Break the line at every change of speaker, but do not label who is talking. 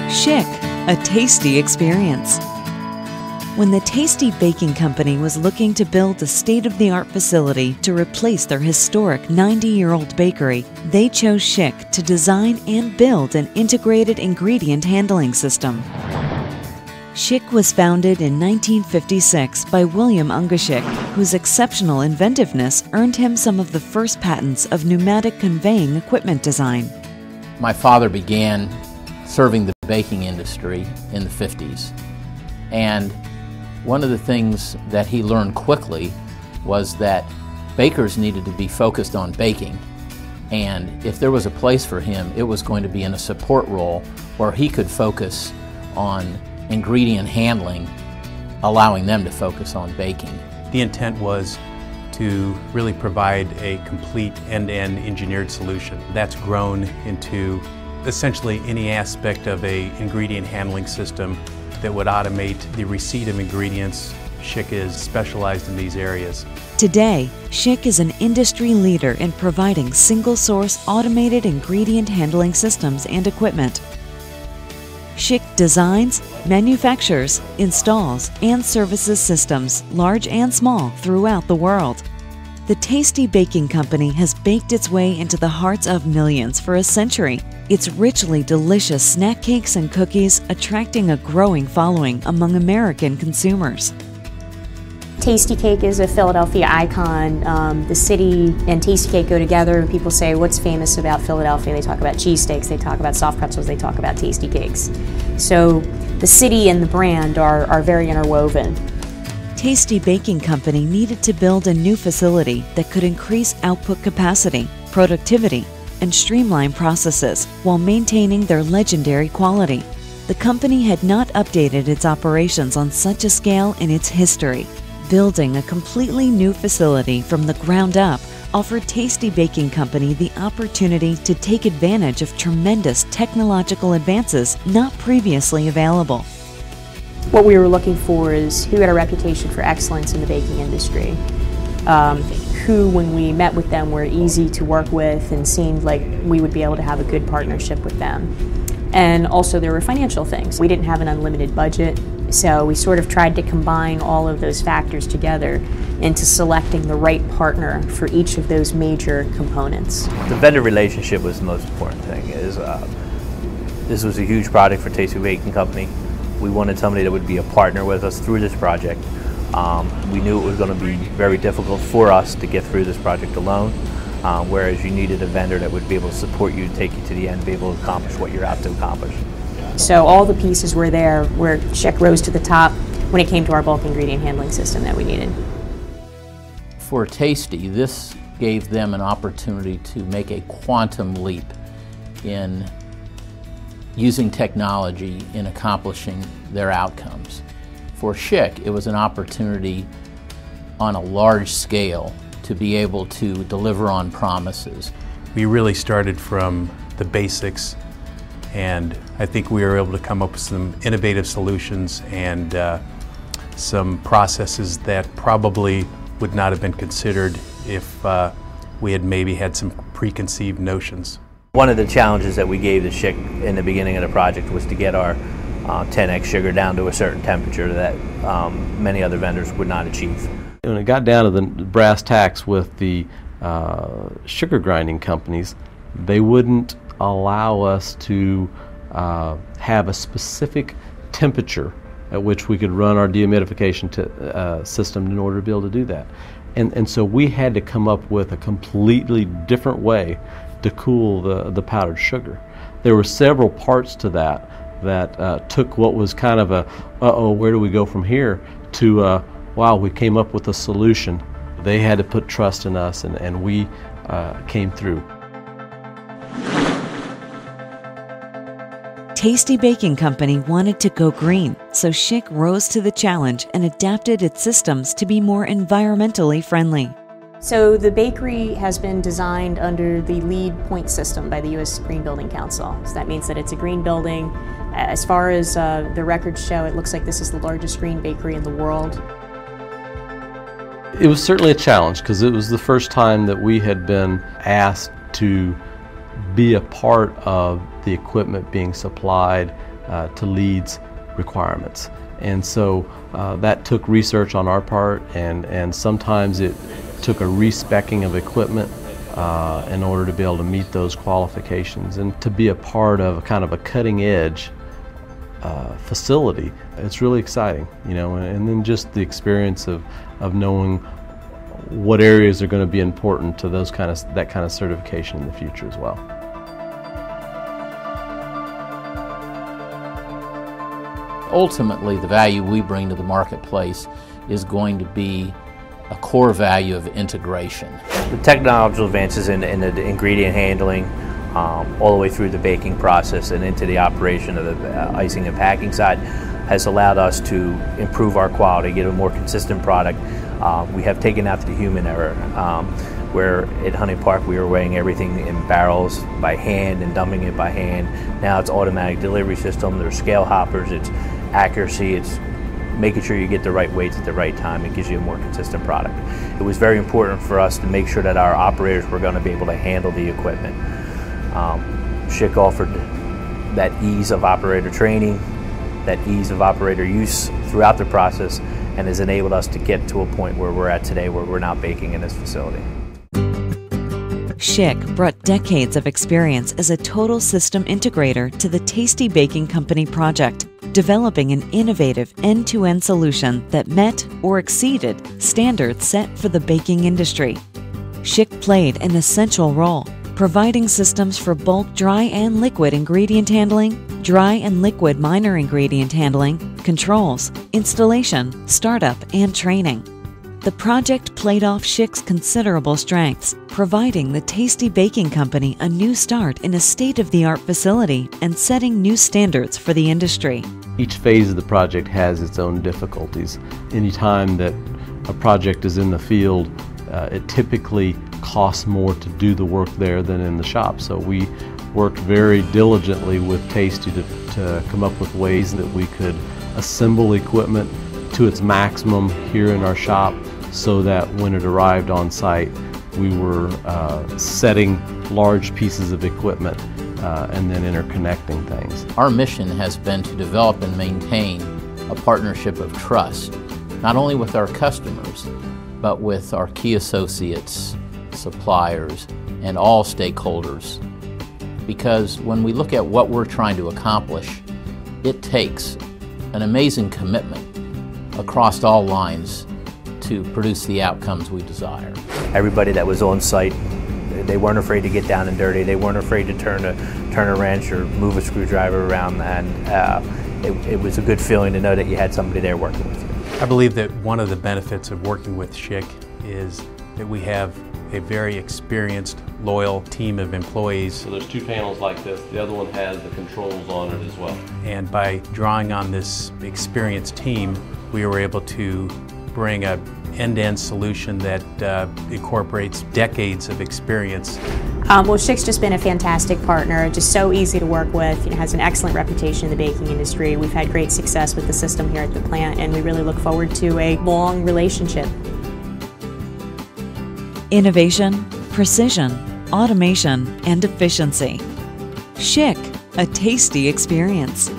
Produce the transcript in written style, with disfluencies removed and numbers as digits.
Schick, a tasty experience. When the Tasty Baking Company was looking to build a state-of-the-art facility to replace their historic 90-year-old bakery, they chose Schick to design and build an integrated ingredient handling system. Schick was founded in 1956 by William Ungeschick, whose exceptional inventiveness earned him some of the first patents of pneumatic conveying equipment design.
My father began serving the baking industry in the 50s, and one of the things that he learned quickly was that bakers needed to be focused on baking, and if there was a place for him, it was going to be in a support role where he could focus on ingredient handling, allowing them to focus on baking.
The intent was to really provide a complete end-to-end engineered solution. That's grown into essentially any aspect of an ingredient handling system that would automate the receipt of ingredients. Schick is specialized in these areas.
Today, Schick is an industry leader in providing single-source automated ingredient handling systems and equipment. Schick designs, manufactures, installs, and services systems, large and small, throughout the world. The Tasty Baking Company has baked its way into the hearts of millions for a century, its richly delicious snack cakes and cookies attracting a growing following among American consumers.
Tastykake is a Philadelphia icon. The city and Tastykake go together. People say, what's famous about Philadelphia? They talk about cheesesteaks, they talk about soft pretzels, they talk about Tastykakes. So the city and the brand are very interwoven.
Tasty Baking Company needed to build a new facility that could increase output capacity, productivity, and streamline processes while maintaining their legendary quality. The company had not updated its operations on such a scale in its history. Building a completely new facility from the ground up offered Tasty Baking Company the opportunity to take advantage of tremendous technological advances not previously available.
What we were looking for is who had a reputation for excellence in the baking industry, who, when we met with them, were easy to work with and seemed like we would be able to have a good partnership with them. And also there were financial things. We didn't have an unlimited budget, so we sort of tried to combine all of those factors together into selecting the right partner for each of those major components.
The vendor relationship was the most important thing. This was a huge project for Tasty Baking Company. We wanted somebody that would be a partner with us through this project. We knew it was going to be very difficult for us to get through this project alone, whereas you needed a vendor that would be able to support you, take you to the end, be able to accomplish what you're out to accomplish.
So all the pieces were there where Schick rose to the top when it came to our bulk ingredient handling system that we needed.
For Tasty, this gave them an opportunity to make a quantum leap in using technology in accomplishing their outcomes. For Schick, it was an opportunity on a large scale to be able to deliver on promises.
We really started from the basics, and I think we were able to come up with some innovative solutions and some processes that probably would not have been considered if we had maybe had some preconceived notions.
One of the challenges that we gave to Schick in the beginning of the project was to get our 10x sugar down to a certain temperature that many other vendors would not achieve.
When it got down to the brass tacks with the sugar grinding companies, they wouldn't allow us to have a specific temperature at which we could run our dehumidification system in order to be able to do that. And so we had to come up with a completely different way to cool the powdered sugar. There were several parts to that took what was kind of a, uh-oh, where do we go from here, to, wow, we came up with a solution. They had to put trust in us, and we came through.
Tasty Baking Company wanted to go green, so Schick rose to the challenge and adapted its systems to be more environmentally friendly.
So the bakery has been designed under the LEED point system by the U.S. Green Building Council. So that means that it's a green building. As far as the records show, it looks like this is the largest green bakery in the world.
It was certainly a challenge because it was the first time that we had been asked to be a part of the equipment being supplied to lead's requirements. And so that took research on our part, and sometimes it took a respecking of equipment in order to be able to meet those qualifications. And to be a part of kind of a cutting edge facility, it's really exciting, you know, and then just the experience of knowing what areas are going to be important to that kind of certification in the future as well.
Ultimately, the value we bring to the marketplace is going to be a core value of integration.
The technological advances in the ingredient handling, all the way through the baking process and into the operation of the icing and packing side, has allowed us to improve our quality, get a more consistent product. We have taken out the human error, where at Hunting Park we were weighing everything in barrels by hand and dumping it by hand. Now it's automatic delivery system, there's scale hoppers, it's accuracy, it's making sure you get the right weights at the right time. It gives you a more consistent product. It was very important for us to make sure that our operators were going to be able to handle the equipment. Schick offered that ease of operator training, that ease of operator use throughout the process, and has enabled us to get to a point where we're at today, where we're now baking in this facility.
Schick brought decades of experience as a total system integrator to the Tasty Baking Company project, developing an innovative end-to-end solution that met or exceeded standards set for the baking industry. Schick played an essential role, providing systems for bulk dry and liquid ingredient handling, dry and liquid minor ingredient handling, controls, installation, startup, and training. The project played off Schick's considerable strengths, providing the Tasty Baking Company a new start in a state-of-the-art facility and setting new standards for the industry.
Each phase of the project has its own difficulties. Anytime that a project is in the field, it typically costs more to do the work there than in the shop. So we worked very diligently with Tasty to come up with ways that we could assemble equipment to its maximum here in our shop, so that when it arrived on site, we were setting large pieces of equipment and then interconnecting things.
Our mission has been to develop and maintain a partnership of trust, not only with our customers, but with our key associates, suppliers, and all stakeholders. Because when we look at what we're trying to accomplish, it takes an amazing commitment across all lines to produce the outcomes we desire.
Everybody that was on site, they weren't afraid to get down and dirty. They weren't afraid to turn a wrench or move a screwdriver around, and it was a good feeling to know that you had somebody there working with you.
I believe that one of the benefits of working with Schick is that we have a very experienced, loyal team of employees.
So there's two panels like this. The other one has the controls on it as well.
And by drawing on this experienced team, we were able to bring an end-to-end solution that incorporates decades of experience.
Well, Schick's just been a fantastic partner, just so easy to work with. It has an excellent reputation in the baking industry. We've had great success with the system here at the plant, and we really look forward to a long relationship.
Innovation, precision, automation, and efficiency. Schick, a tasty experience.